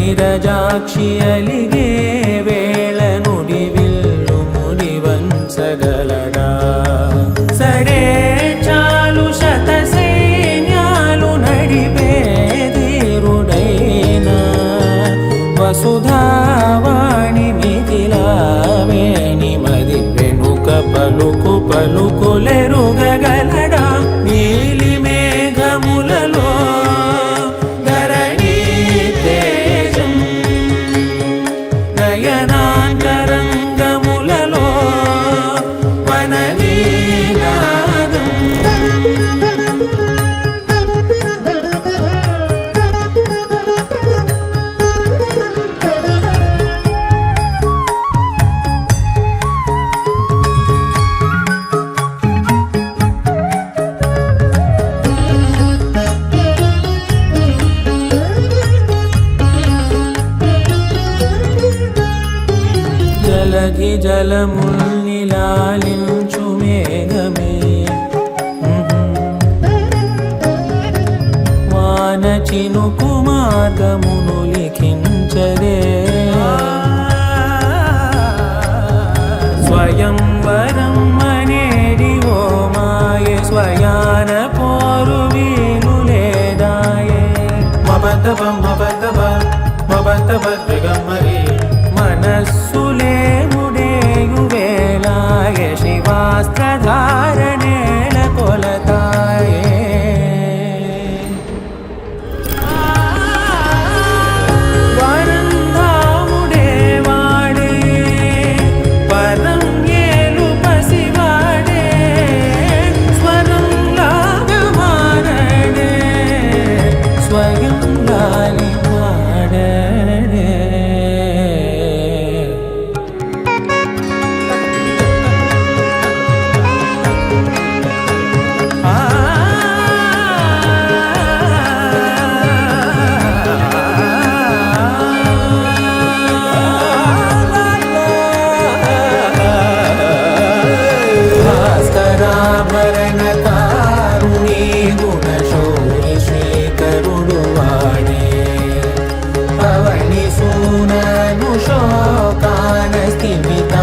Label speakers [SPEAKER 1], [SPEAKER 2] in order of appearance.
[SPEAKER 1] ನೀರಜಾಕ್ಷಿಯಲಿಗೆ ವೇಳ ನುಡಿವಿಲ್ಲು ಮುಡಿವಂಚಗಲಡ ಸಡೆ ಚಾಲು ಶತ ಸೈನ್ಯಾಲು ನಡಿಬೇದಿರುಡೈನ వసుధావాణి మిథిలావేణి మది వెనుక పలుకు పలుకులెరుగగలడా నీలి మేఘములలో ధరణి తేజం నయనాంతరంగములలో వననీనాదం జలధి జలముల్నిలాలించు మేఘమే వాన చినుకు మార్గమును లిఖించదే స్వయంవరం అనేడి ఓ మాయే స్వయాన పోరు వీలు లేదాయే మబద్దబ మబద్దబ మబద్దబ దిగమ్మరి మనస్సులే ముడేయు వేళాయ శివాస్త్రధారణేల కొలతాయే వరంధాముడే వాడే పరం ఏలు పసివాడే స్వరం లాగమారడే స్వయం లాలి పాడే భాస్కరాభరణతారుణీ గుణశౌరి శ్రీకరుడు వాడే పవని సూనను శోకాన స్థిమిత